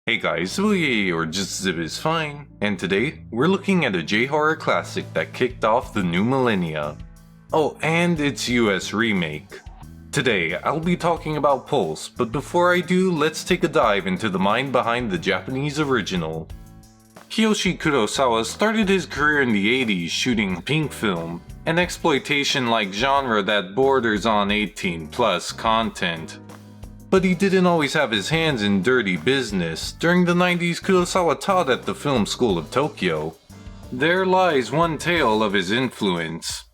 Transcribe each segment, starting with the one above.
Hey guys, Zibboyeye or just Zib is fine, and today we're looking at a J-horror classic that kicked off the new millennia. Oh, and its US remake. Today, I'll be talking about Pulse, but before I do, let's take a dive into the mind behind the Japanese original. Kiyoshi Kurosawa started his career in the 80s shooting pink film, an exploitation-like genre that borders on 18+ content. But he didn't always have his hands in dirty business. During the 90s, Kurosawa taught at the Film School of Tokyo. There lies one tale of his influence.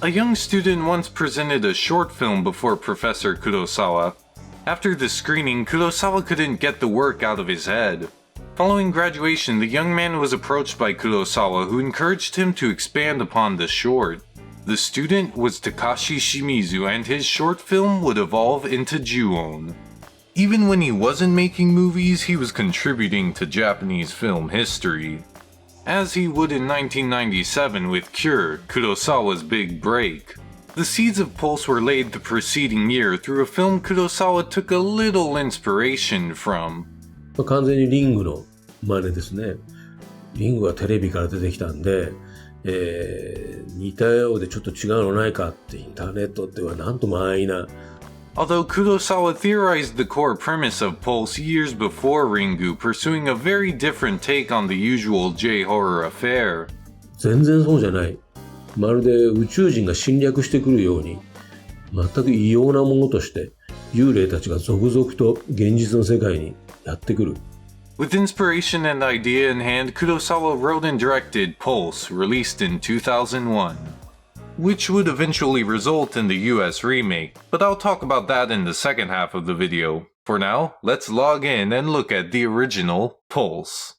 A young student once presented a short film before Professor Kurosawa. After the screening, Kurosawa couldn't get the work out of his head. Following graduation, the young man was approached by Kurosawa, who encouraged him to expand upon the short. The student was Takashi Shimizu, and his short film would evolve into Ju-on. Even when he wasn't making movies, he was contributing to Japanese film history. As he would in 1997 with Cure, Kurosawa's big break. The seeds of Pulse were laid the preceding year through a film Kurosawa took a little inspiration from. 完全にリングの真似ですね。リングはテレビから出てきたんで、似たようでちょっと違うのないかってインターネットではなんとも安易な。Although Kurosawa theorized the core premise of Pulse years before Ringu, pursuing a very different take on the usual J-horror affair. 全然そうじゃない。まるで宇宙人が侵略してくるように、全く異様なものとして幽霊たちが続々と現実の世界にやってくる。With inspiration and idea in hand, Kurosawa wrote and directed Pulse, released in 2001. Which would eventually result in the US remake, but I'll talk about that in the second half of the video. For now, let's log in and look at the original Pulse.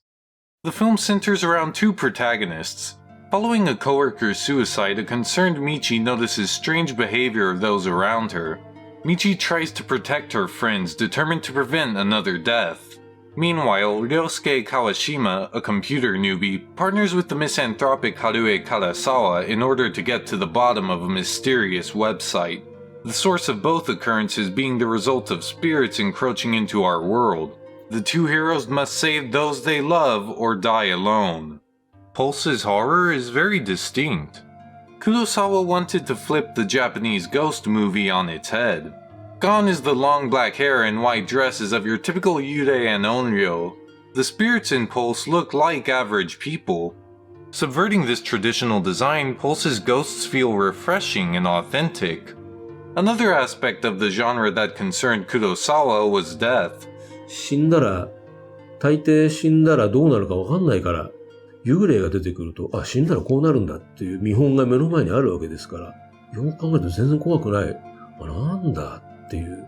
The film centers around two protagonists. Following a coworker's suicide, a concerned Michi notices strange behavior of those around her. Michi tries to protect her friends, determined to prevent another death. Meanwhile, Ryosuke Kawashima, a computer newbie, partners with the misanthropic Harue Karasawa in order to get to the bottom of a mysterious website. The source of both occurrences being the result of spirits encroaching into our world. The two heroes must save those they love or die alone. Pulse's horror is very distinct. Kurosawa wanted to flip the Japanese ghost movie on its head. Gone is the long black hair and white dresses of your typical Yurei and Onryo. The spirits in Pulse look like average people. Subverting this traditional design, Pulse's ghosts feel refreshing and authentic. Another aspect of the genre that concerned Kurosawa was death. 大抵死んだらどうなるかわかんないから、幽霊が出てくると、あ、死んだらこうなるんだっていう見本が目の前にあるわけですから、よく考えると全然怖くない。なんだっていう。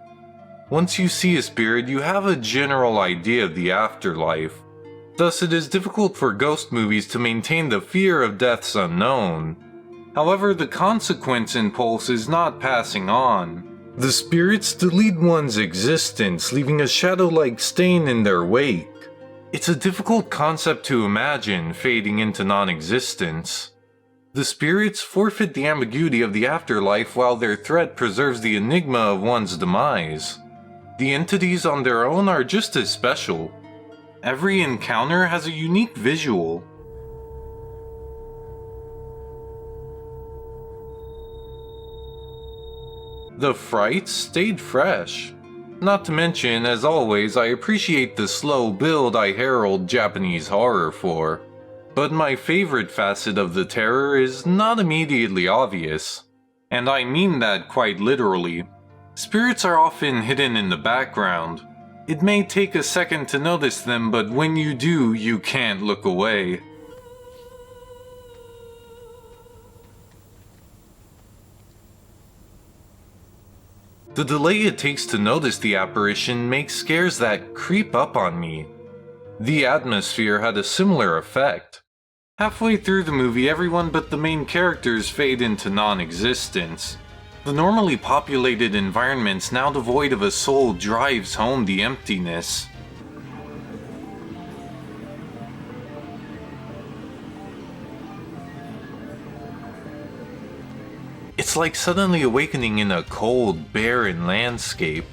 Once you see a spirit, you have a general idea of the afterlife. Thus, it is difficult for ghost movies to maintain the fear of death's unknown. However, the consequence in Pulse is not passing on. The spirits delete one's existence, leaving a shadow-like stain in their wake. It's a difficult concept to imagine, fading into non-existence. The spirits forfeit the ambiguity of the afterlife while their threat preserves the enigma of one's demise. The entities on their own are just as special. Every encounter has a unique visual. The frights stayed fresh. Not to mention, as always, I appreciate the slow build I herald Japanese horror for. But my favorite facet of the terror is not immediately obvious. And I mean that quite literally. Spirits are often hidden in the background. It may take a second to notice them, but when you do, you can't look away. The delay it takes to notice the apparition makes scares that creep up on me. The atmosphere had a similar effect. Halfway through the movie, everyone but the main characters fade into non-existence. The normally populated environments now devoid of a soul drives home the emptiness. It's like suddenly awakening in a cold, barren landscape.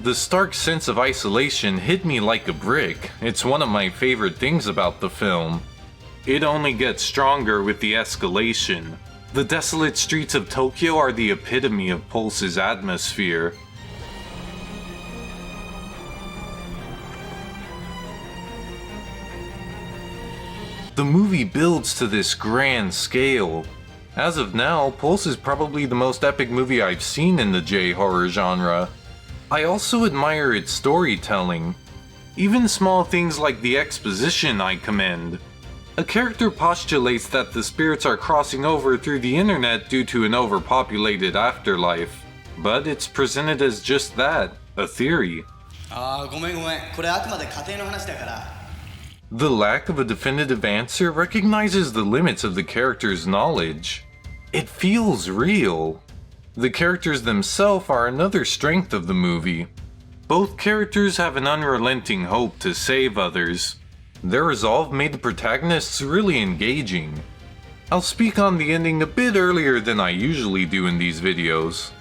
The stark sense of isolation hit me like a brick. It's one of my favorite things about the film. It only gets stronger with the escalation. The desolate streets of Tokyo are the epitome of Pulse's atmosphere. The movie builds to this grand scale. As of now, Pulse is probably the most epic movie I've seen in the J-horror genre. I also admire its storytelling. Even small things like the exposition I commend. A character postulates that the spirits are crossing over through the internet due to an overpopulated afterlife. But it's presented as just that, a theory. The lack of a definitive answer recognizes the limits of the character's knowledge. It feels real. The characters themselves are another strength of the movie. Both characters have an unrelenting hope to save others. Their resolve made the protagonists really engaging. I'll speak on the ending a bit earlier than I usually do in these videos.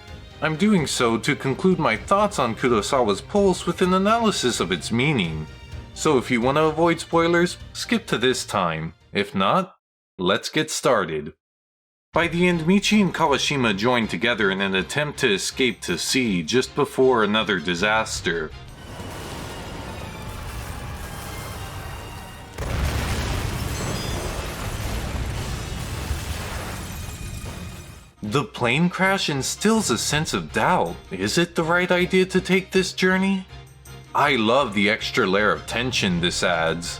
I'm doing so to conclude my thoughts on Kurosawa's Pulse with an analysis of its meaning. So if you want to avoid spoilers, skip to this time. If not, let's get started. By the end, Michi and Kawashima join together in an attempt to escape to sea just before another disaster. The plane crash instills a sense of doubt. Is it the right idea to take this journey? I love the extra layer of tension this adds.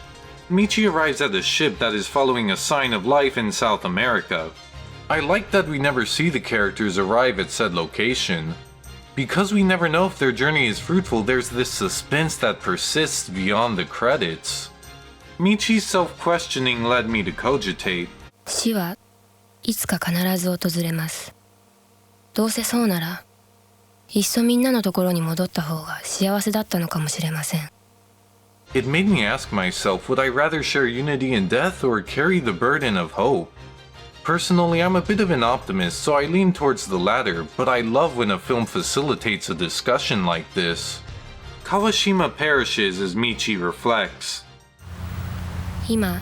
Michi arrives at a ship that is following a sign of life in South America. I like that we never see the characters arrive at said location. Because we never know if their journey is fruitful, there's this suspense that persists beyond the credits. Michi's self-questioning led me to cogitate. 死はいつか必ず訪れます。どうせそうなら、いっそみんなのところに戻った方が幸せだったのかもしれません。It made me ask myself, would I rather share unity in death or carry the burden of hope? Personally, I'm a bit of an optimist, so I lean towards the latter, but I love when a film facilitates a discussion like this. Kawashima perishes as Michi reflects. 今、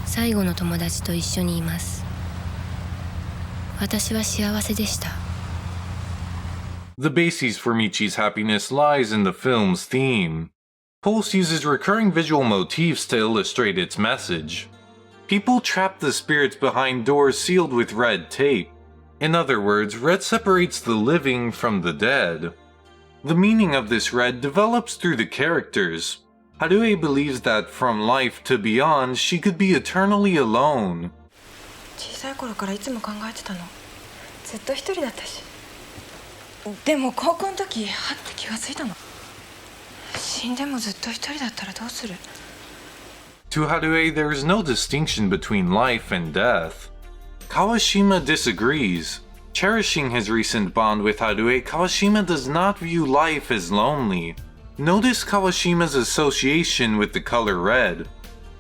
最後の友達と一緒にいます。私は幸せでした。The basis for Michi's happiness lies in the film's theme. Pulse uses recurring visual motifs to illustrate its message. People trap the spirits behind doors sealed with red tape. In other words, red separates the living from the dead. The meaning of this red develops through the characters. Harue believes that from life to beyond, she could be eternally alone. 小さい頃からいつも考えてたの。ずっと一人だったし。でも高校の時はって気がついたの。死んでもずっと一人だったらどうする？ To Harue, there is no distinction between life and death. Kawashima disagrees. Cherishing his recent bond with Harue, Kawashima does not view life as lonely. Notice Kawashima's association with the color red.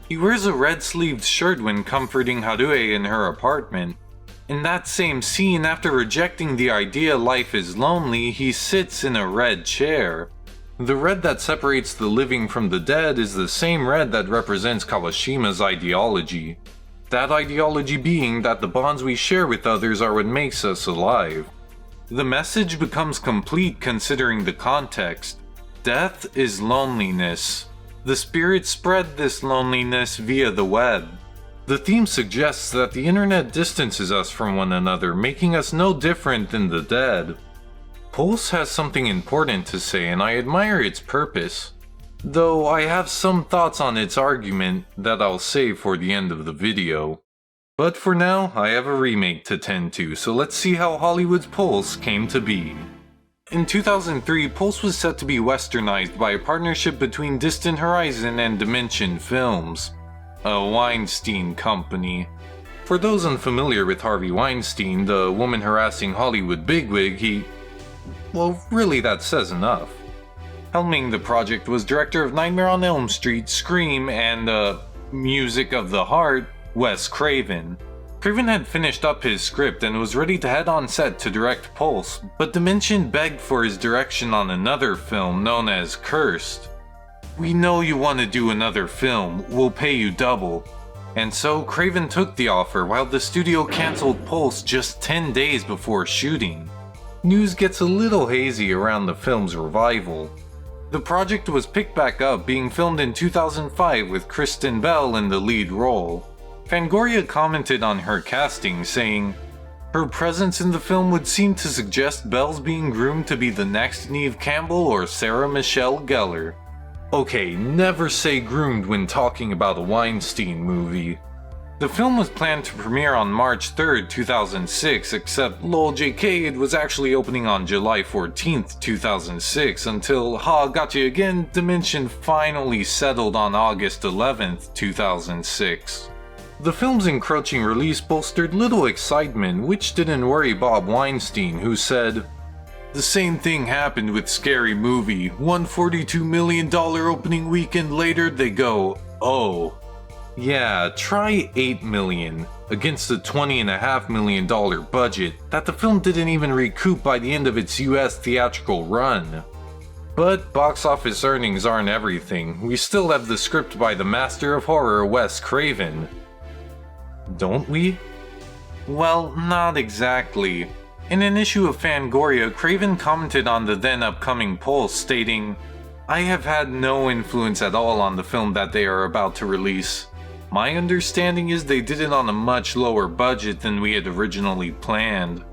He wears a red-sleeved shirt when comforting Harue in her apartment. In that same scene, after rejecting the idea life is lonely, he sits in a red chair. The red that separates the living from the dead is the same red that represents Kawashima's ideology. That ideology being that the bonds we share with others are what makes us alive. The message becomes complete considering the context. Death is loneliness. The spirits spread this loneliness via the web. The theme suggests that the internet distances us from one another, making us no different than the dead. Pulse has something important to say, and I admire its purpose. Though I have some thoughts on its argument that I'll save for the end of the video. But for now, I have a remake to tend to, so let's see how Hollywood's Pulse came to be. In 2003, Pulse was set to be westernized by a partnership between Distant Horizon and Dimension Films, a Weinstein company. For those unfamiliar with Harvey Weinstein, the woman harassing Hollywood bigwig, well, really that says enough. Helming the project was director of Nightmare on Elm Street, Scream, and Music of the Heart, Wes Craven. Craven had finished up his script and was ready to head on set to direct Pulse, but Dimension begged for his direction on another film known as Cursed. "We know you want to do another film, we'll pay you double." And so Craven took the offer while the studio cancelled Pulse just 10 days before shooting. News gets a little hazy around the film's revival. The project was picked back up, being filmed in 2005 with Kristen Bell in the lead role. Fangoria commented on her casting, saying, "Her presence in the film would seem to suggest Bell's being groomed to be the next Neve Campbell or Sarah Michelle Gellar." Okay, never say groomed when talking about a Weinstein movie. The film was planned to premiere on March 3rd, 2006, except lol JK, it was actually opening on July 14th, 2006, until, ha, gotcha again, Dimension finally settled on August 11th, 2006. The film's encroaching release bolstered little excitement, which didn't worry Bob Weinstein, who said, "The same thing happened with Scary Movie. $142 million opening weekend later, they go, oh. Yeah, try $8 million against a $20.5 million budget that the film didn't even recoup by the end of its US theatrical run." But box office earnings aren't everything. We still have the script by the master of horror Wes Craven. Don't we? Well, not exactly. In an issue of Fangoria, Craven commented on the then upcoming Pulse, stating, "I have had no influence at all on the film that they are about to release. My understanding is they did it on a much lower budget than we had originally planned."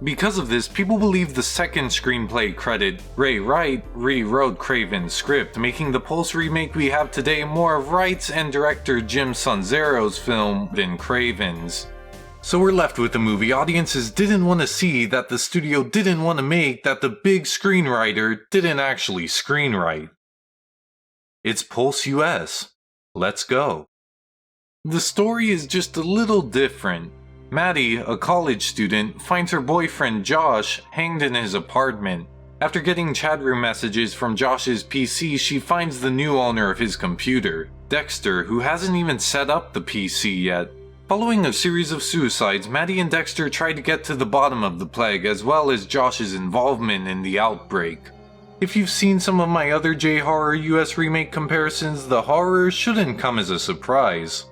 Because of this, people believe the second screenplay credit, Ray Wright, rewrote Craven's script, making the Pulse remake we have today more of Wright's and director Jim Sonzero's film than Craven's. So we're left with a movie audiences didn't want to see, that the studio didn't want to make, that the big screenwriter didn't actually screenwrite. It's Pulse US. Let's go. The story is just a little different. Maddie, a college student, finds her boyfriend Josh hanged in his apartment. After getting chat room messages from Josh's PC, she finds the new owner of his computer, Dexter, who hasn't even set up the PC yet. Following a series of suicides, Maddie and Dexter try to get to the bottom of the plague, as well as Josh's involvement in the outbreak. If you've seen some of my other J-horror US remake comparisons, the horror shouldn't come as a surprise.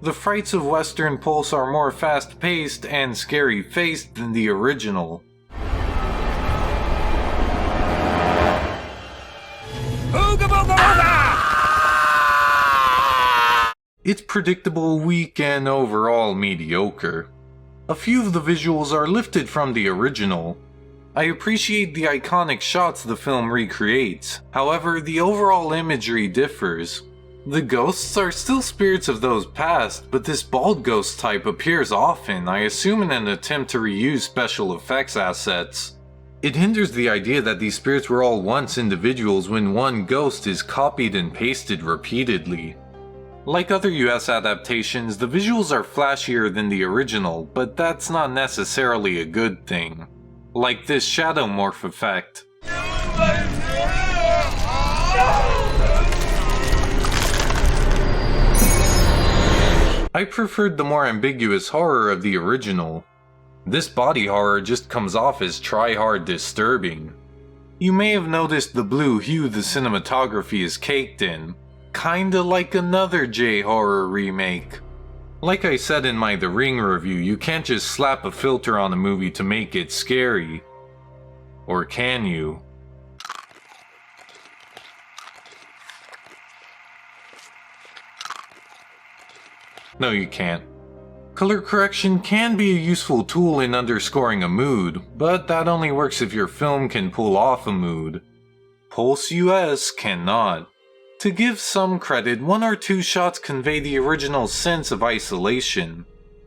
The frights of Western Pulse are more fast-paced and scary-faced than the original. It's predictable, weak, and overall mediocre. A few of the visuals are lifted from the original. I appreciate the iconic shots the film recreates, however, the overall imagery differs. The ghosts are still spirits of those past, but this bald ghost type appears often, I assume in an attempt to reuse special effects assets. It hinders the idea that these spirits were all once individuals when one ghost is copied and pasted repeatedly. Like other US adaptations, the visuals are flashier than the original, but that's not necessarily a good thing. Like this shadow morph effect. I preferred the more ambiguous horror of the original. This body horror just comes off as try-hard disturbing. You may have noticed the blue hue the cinematography is caked in, kinda like another J-horror remake. Like I said in my The Ring review, you can't just slap a filter on a movie to make it scary. Or can you? No, you can't. Color correction can be a useful tool in underscoring a mood, but that only works if your film can pull off a mood. Pulse US cannot. To give some credit, one or two shots convey the original sense of isolation,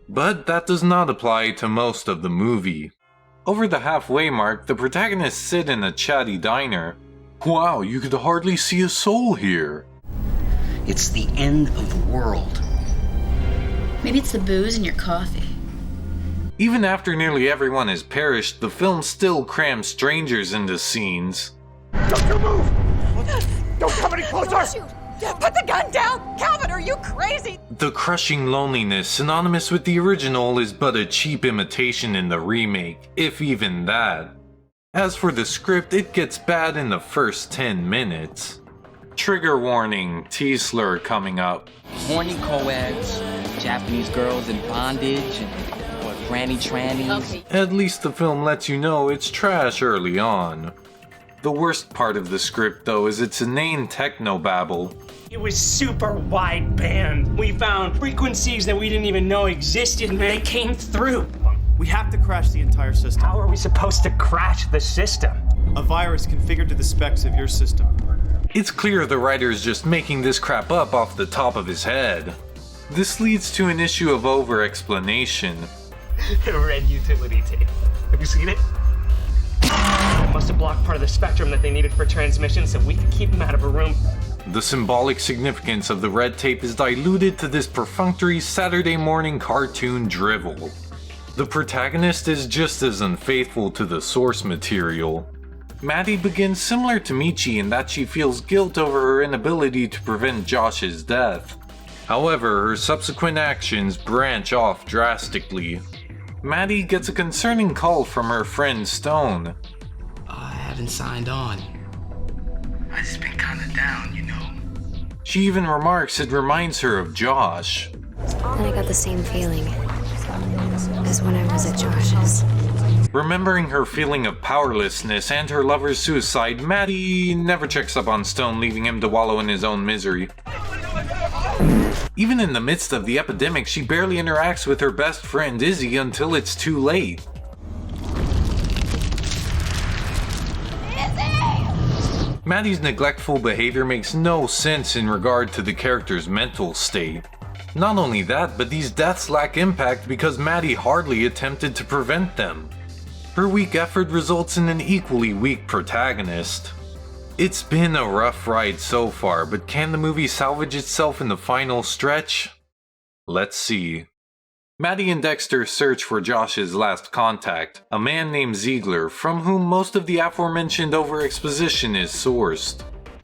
but that does not apply to most of the movie. Over the halfway mark, the protagonists sit in a chatty diner. Wow, you could hardly see a soul here. It's the end of the world. Maybe it's the booze in your coffee. Even after nearly everyone has perished, the film still crams strangers into scenes. Don't you move! Don't come any closer! Don't shoot! Put the gun down! Calvin, are you crazy? The crushing loneliness synonymous with the original is but a cheap imitation in the remake, if even that. As for the script, it gets bad in the first 10 minutes. Trigger warning, T-slur coming up. Horny co-eds, Japanese girls in bondage, or granny trannies. Okay. At least the film lets you know it's trash early on. The worst part of the script though is its inane technobabble. It was super wideband. We found frequencies that we didn't even know existed, and they came through. We have to crash the entire system. How are we supposed to crash the system? A virus configured to the specs of your system. It's clear the writer is just making this crap up off the top of his head. This leads to an issue of over-explanation. Red utility tape. Have you seen it? It must have blocked part of the spectrum that they needed for transmission so we could keep them out of a room. The symbolic significance of the red tape is diluted to this perfunctory Saturday morning cartoon drivel. The protagonist is just as unfaithful to the source material. Maddie begins similar to Michi in that she feels guilt over her inability to prevent Josh's death. However, her subsequent actions branch off drastically. Maddie gets a concerning call from her friend Stone. I haven't signed on. I just been kinda down, you know. She even remarks it reminds her of Josh. And I got the same feeling as when I was at Josh's. Remembering her feeling of powerlessness and her lover's suicide, Maddie never checks up on Stone, leaving him to wallow in his own misery. Even in the midst of the epidemic, she barely interacts with her best friend Izzy until it's too late. Maddie's neglectful behavior makes no sense in regard to the character's mental state. Not only that, but these deaths lack impact because Maddie hardly attempted to prevent them. Her weak effort results in an equally weak protagonist. It's been a rough ride so far, but can the movie salvage itself in the final stretch? Let's see. Maddie and Dexter search for Josh's last contact, a man named Ziegler, from whom most of the aforementioned over-exposition is sourced.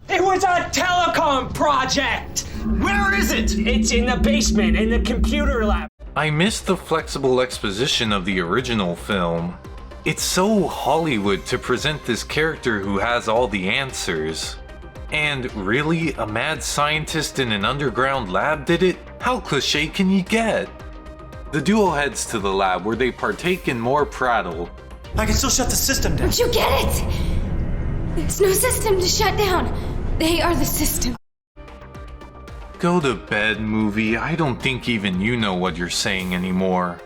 It was a telecom project! Where is it? It's in the basement, in the computer lab. I miss the flexible exposition of the original film. It's so Hollywood to present this character who has all the answers. And really, a mad scientist in an underground lab did it? How cliché can you get? The duo heads to the lab where they partake in more prattle. I can still shut the system down. Don't you get it? There's no system to shut down. They are the system. Go to bed, movie. I don't think even you know what you're saying anymore.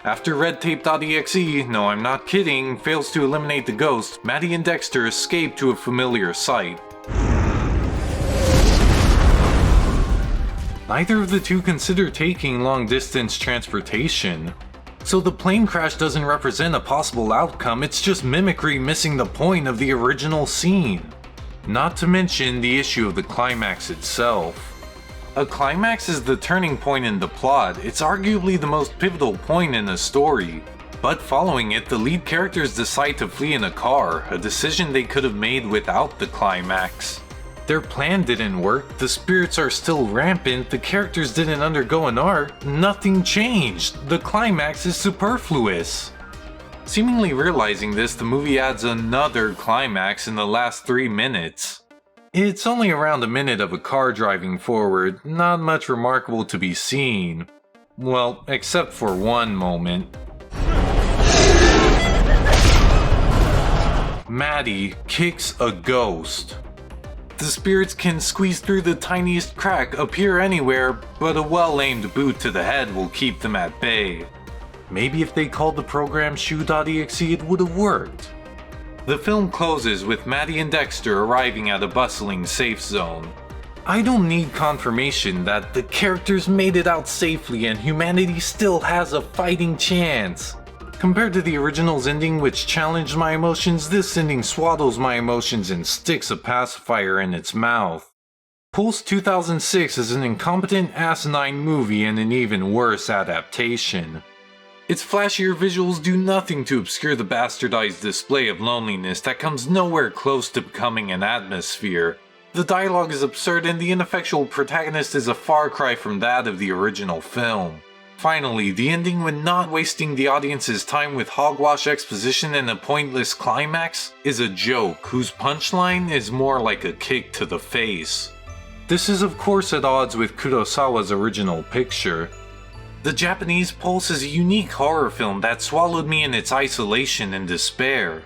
After redtape.exe, no I'm not kidding, fails to eliminate the ghost, Maddie and Dexter escape to a familiar site. Neither of the two consider taking long-distance transportation. So the plane crash doesn't represent a possible outcome, it's just mimicry missing the point of the original scene. Not to mention the issue of the climax itself. A climax is the turning point in the plot, it's arguably the most pivotal point in the story. But following it, the lead characters decide to flee in a car, a decision they could have made without the climax. Their plan didn't work, the spirits are still rampant, the characters didn't undergo an arc, nothing changed, the climax is superfluous. Seemingly realizing this, the movie adds another climax in the last 3 minutes. It's only around a minute of a car driving forward, not much remarkable to be seen. Well, except for one moment. Maddie kicks a ghost. The spirits can squeeze through the tiniest crack, appear anywhere, but a well-aimed boot to the head will keep them at bay. Maybe if they called the program shoe.exe it would have worked. The film closes with Maddie and Dexter arriving at a bustling safe zone. I don't need confirmation that the characters made it out safely and humanity still has a fighting chance. Compared to the original's ending which challenged my emotions, this ending swaddles my emotions and sticks a pacifier in its mouth. Pulse 2006 is an incompetent asinine movie and an even worse adaptation. Its flashier visuals do nothing to obscure the bastardized display of loneliness that comes nowhere close to becoming an atmosphere. The dialogue is absurd and the ineffectual protagonist is a far cry from that of the original film. Finally, the ending, when not wasting the audience's time with hogwash exposition and a pointless climax, is a joke whose punchline is more like a kick to the face. This is of course at odds with Kurosawa's original picture. The Japanese Pulse is a unique horror film that swallowed me in its isolation and despair.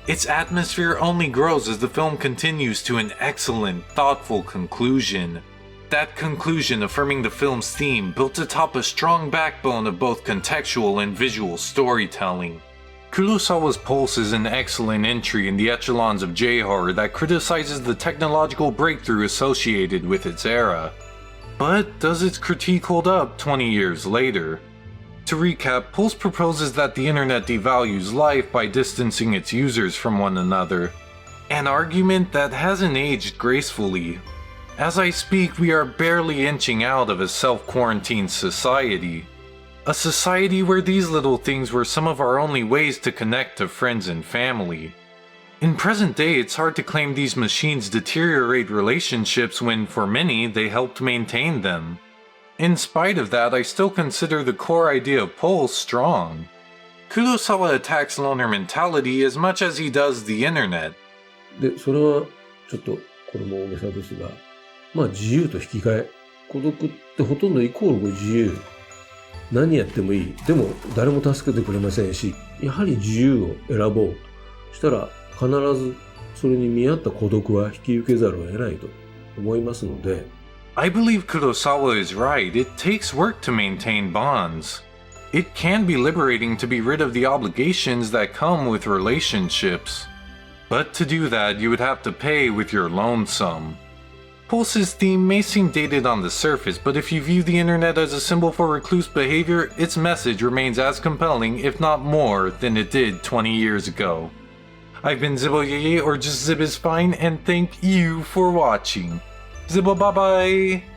Its atmosphere only grows as the film continues to an excellent, thoughtful conclusion. That conclusion affirming the film's theme built atop a strong backbone of both contextual and visual storytelling. Kurosawa's Pulse is an excellent entry in the echelons of J-horror that criticizes the technological breakthrough associated with its era. But does its critique hold up 20 years later? To recap, Pulse proposes that the internet devalues life by distancing its users from one another. An argument that hasn't aged gracefully. As I speak, we are barely inching out of a self-quarantined society. A society where these little things were some of our only ways to connect to friends and family. In present day, it's hard to claim these machines deteriorate relationships when, for many, they helped maintain them. In spite of that, I still consider the core idea of Pulse strong. Kurosawa attacks loner mentality as much as he does the internet. で、それはちょっとこれも大げさですが、まあ自由と引き換え、孤独ってほとんどイコール自由。何やってもいい。でも誰も助けてくれませんし、やはり自由を選ぼう。したら必ずそれに見合った孤独は引き受けざるを得ないと思いますので。I believe Kurosawa is right. It takes work to maintain bonds. It can be liberating to be rid of the obligations that come with relationships. But to do that, you would have to pay with your lonesome. Pulse's theme may seem dated on the surface, but if you view the internet as a symbol for recluse behavior, its message remains as compelling, if not more, than it did 20 years ago. I've been Zibboyeye, or just Zib is fine, and thank you for watching. Zibbo bye bye!